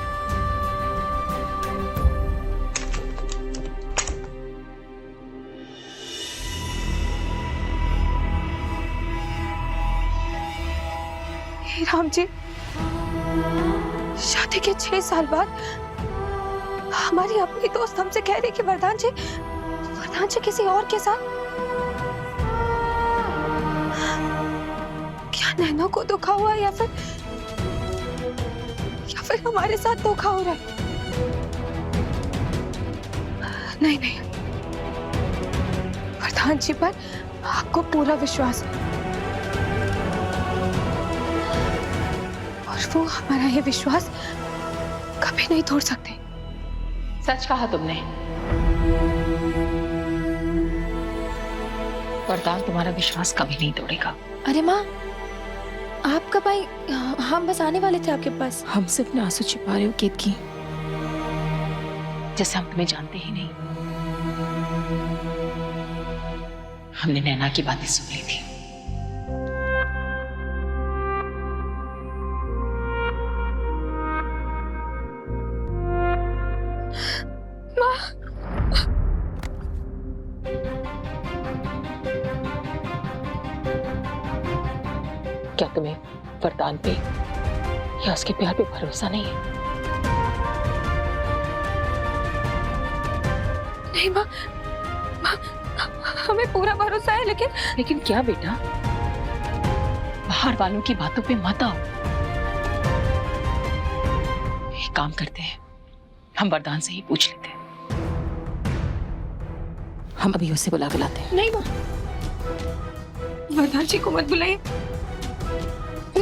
राम जी, शादी के 6 साल बाद हमारी अपनी दोस्त हमसे कह रही कि वरदान जी किसी और के साथ। नैना को धोखा हुआ या फिर हमारे साथ धोखा हो रहा है। नहीं नहीं, प्रधान जी पर आपको पूरा विश्वास है और वो हमारा ये विश्वास कभी नहीं तोड़ सकते। सच कहा तुमने। वरदान तुम्हारा विश्वास कभी नहीं तोड़ेगा। अरे माँ, आप कब आई? हम बस आने वाले थे आपके पास। हमसे अपने आंसू छिपा रहे हो केतकी, जैसे हम तुम्हें जानते ही नहीं। हमने नैना की बातें सुन ली थी। माँ, क्या तुम्हें वरदान पे या उसके प्यार पे भरोसा नहीं है? नहीं माँ, हमें पूरा भरोसा है, लेकिन क्या बेटा, बाहर वालों की बातों पे मत आओ। एक काम करते हैं, हम वरदान से ही पूछ लेते हैं। हम अभी उसे बुला के लाते हैं। नहीं माँ, वरदान जी को मत बुलाइए,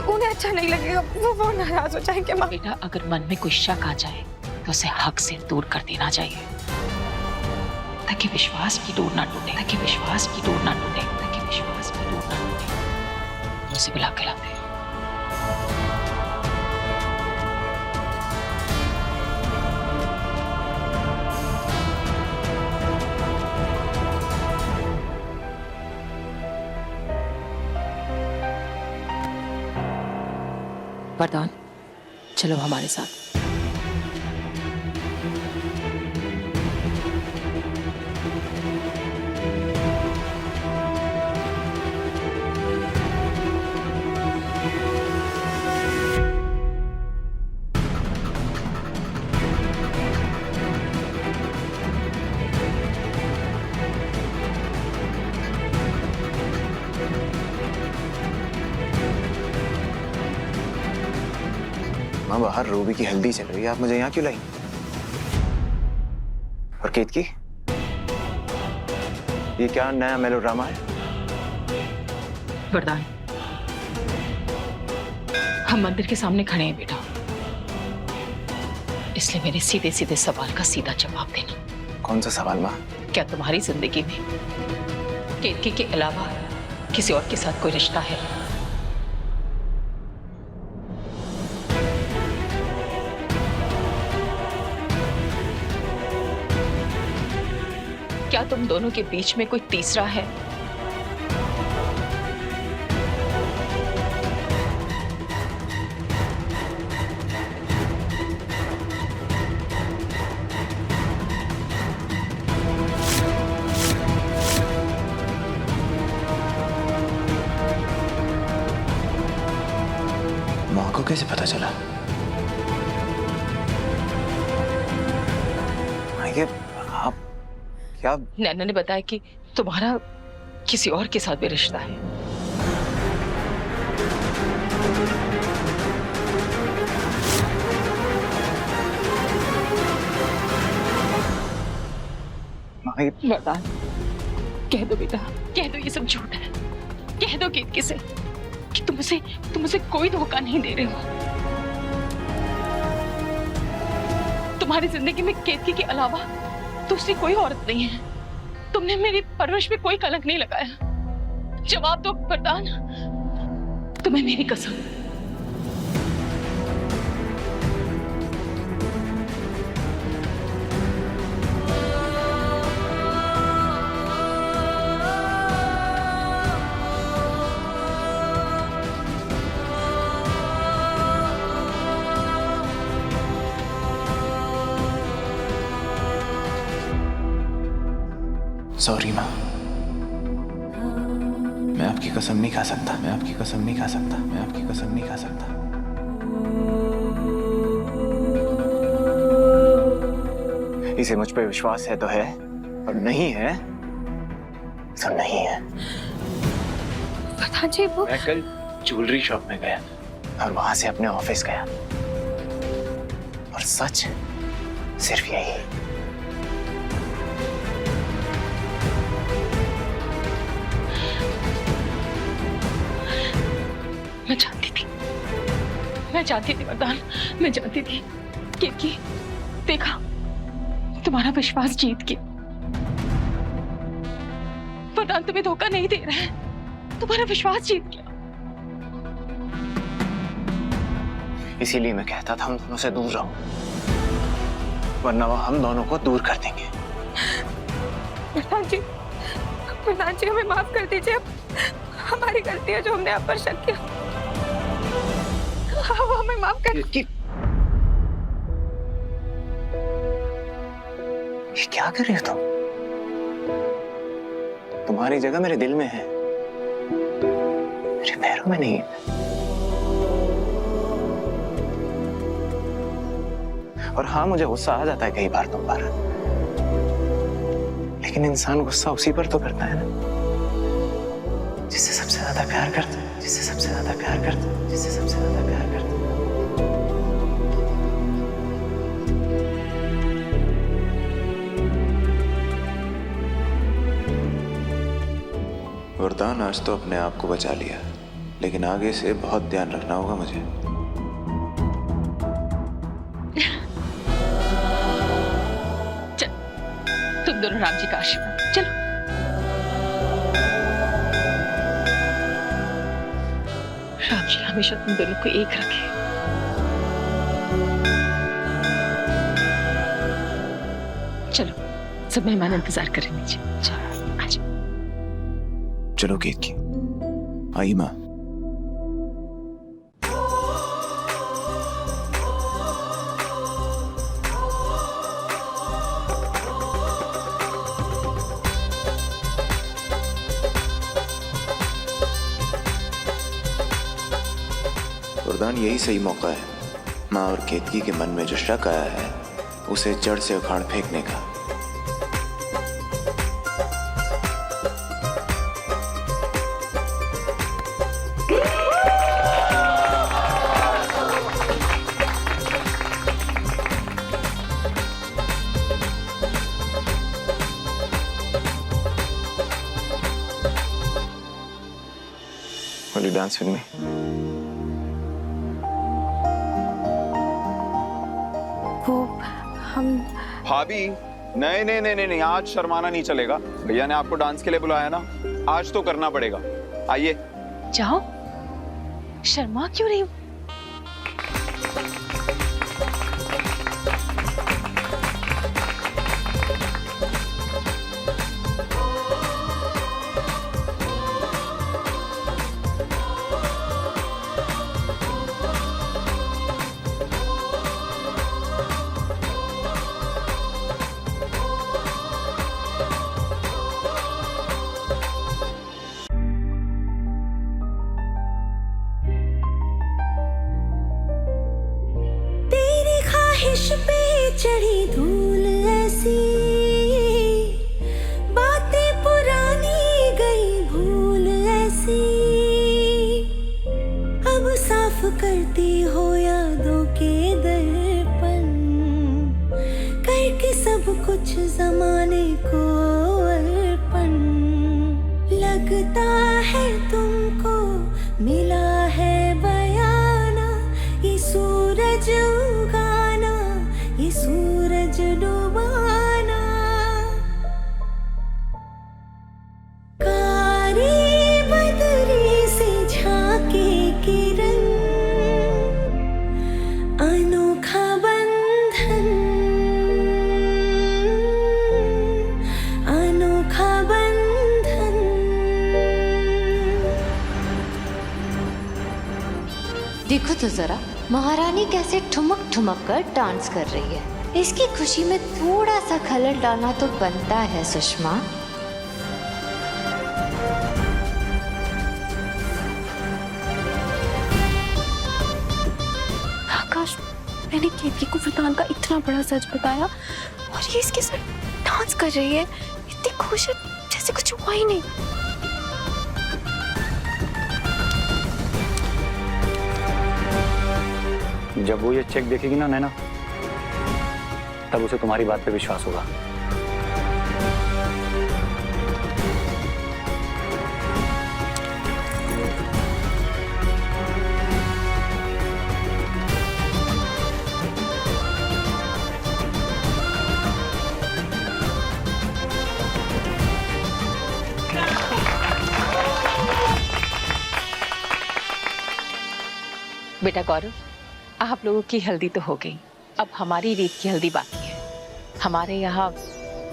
उन्हें अच्छा नहीं लगेगा, वो नाराज हो जाएंगे माँ। बेटा, अगर मन में कोई शक आ जाए तो उसे हक से दूर कर देना चाहिए, ताकि विश्वास की डोर ना टूटे, ताकि विश्वास की डोर ना टूटे, ताकि विश्वास की डोर ना टूटे। उसे बुला के लाते हैं। वरदान, चलो हमारे साथ। माँ, बाहर रूबी की हल्दी चल रही है, आप मुझे यहाँ क्यों लाई? और केतकी, ये क्या नया मेलोड्रामा है? वरदान, हम मंदिर के सामने खड़े हैं बेटा, इसलिए मेरे सीधे सीधे सवाल का सीधा जवाब देना। कौन सा सवाल माँ? क्या तुम्हारी जिंदगी में केतकी के अलावा किसी और के साथ कोई रिश्ता है? क्या तुम दोनों के बीच में कोई तीसरा है? माँ को कैसे पता चला? आप क्या? नैना ने बताया कि तुम्हारा किसी और के साथ भी रिश्ता है। वरदान, कह दो बेटा, कह दो ये सब झूठ है। कह दो केतकी से कि तुम उसे कोई धोखा नहीं दे रहे हो। तुम्हारी जिंदगी में केतकी के अलावा दूसरी कोई औरत नहीं है। तुमने मेरी परवरिश में कोई कलंक नहीं लगाया। जवाब दो वरदान, तुम्हें मेरी कसम। सॉरी माँ, मैं आपकी कसम नहीं खा सकता, मैं आपकी कसम नहीं खा सकता, मैं आपकी कसम नहीं खा सकता। इसे मुझ पे विश्वास है तो है, और नहीं है तो नहीं है। प्रधान जी, वो मैं कल ज्वेलरी शॉप में गया और वहां से अपने ऑफिस गया, और सच सिर्फ यही। मैं जानती थी वरदान, मैं जानती थी कि देखा तुम्हारा विश्वास जीत गया। वरदान तुम्हें धोखा नहीं दे रहा है, तुम्हारा विश्वास जीत गया। इसीलिए मैं कहता था हम दोनों से दूर रहो, वरना वो हम दोनों को दूर कर देंगे। वरदान जी हमें माफ कर दीजिए। हमारी गलती है जो हमने आप पर शक किया। हमें माफ कर। ये क्या कर रही हो तुम? तुम्हारी जगह मेरे दिल में है, मेरे पैरों में नहीं। और हाँ, मुझे गुस्सा आ जाता है कई बार तुम पर, लेकिन इंसान गुस्सा उसी पर तो करता है ना जिससे सबसे ज्यादा प्यार करता है, जिससे सबसे ज्यादा प्यार करता है, जिससे सबसे ज्यादा प्यार करता है। वरदान, आज तो अपने आप को बचा लिया, लेकिन आगे से बहुत ध्यान रखना होगा मुझे। चल, तुम दोनों राम जी का आशीर्वाद। चलो। राम जी हमेशा तुम दोनों को एक रखे। चलो, सब मेहमान इंतजार कर रहे नीचे। चलो, आजा। चलो केतकी, आई माँ। वरदान, यही सही मौका है माँ और केतकी के मन में जो शक आया है उसे जड़ से उखाड़ फेंकने का। Will you dance with me? वो हम भाभी, नहीं नहीं नहीं नहीं, आज शर्माना नहीं चलेगा। भैया ने आपको डांस के लिए बुलाया ना, आज तो करना पड़ेगा। आइए। जाओ, शर्मा क्यों रही हो? ख्वाहिश पे चढ़ी धूल ऐसी, बातें पुरानी गई भूल ऐसी, अब साफ करती हो यादों के दर्पण, करके सब कुछ जमाने को अर्पण। लगता है तुमको मिला है बयाना, ये सूरज उगाना, ये सूरज डुबाना। कारी बदरी से झांके किरण, अनोखा बंधन, अनोखा बंधन। देखो तो जरा, महारानी कैसे ठुमक ठुमक कर डांस कर रही है। इसकी खुशी में थोड़ा सा खलल डालना तो बनता है सुषमा। आकाश, मैंने केतकी को वरदान का इतना बड़ा सच बताया और ये इसके साथ डांस कर रही है, इतनी खुश है जैसे कुछ हुआ ही नहीं। जब वो ये चेक देखेगी ना नैना, तब उसे तुम्हारी बात पे विश्वास होगा। बेटा गौरव, आप लोगों की हल्दी तो हो गई, अब हमारी रीत की हल्दी बाकी है। हमारे यहाँ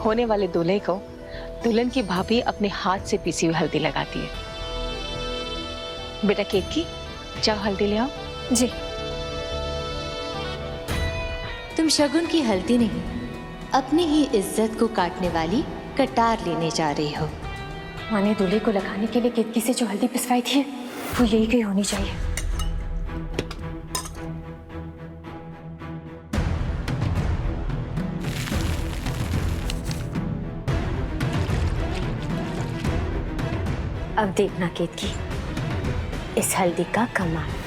होने वाले दूल्हे को दुल्हन की भाभी अपने हाथ से पीसी हुई हल्दी लगाती है। बेटा केक की, जाओ हल्दी ले आओ। जी। तुम शगुन की हल्दी नहीं, अपनी ही इज्जत को काटने वाली कटार लेने जा रही हो। माँ ने दूल्हे को लगाने के लिए केतकी से जो हल्दी पिसवाई थी वो यही कहीं होनी चाहिए। अब देखना केतकी, इस हल्दी का कमाल।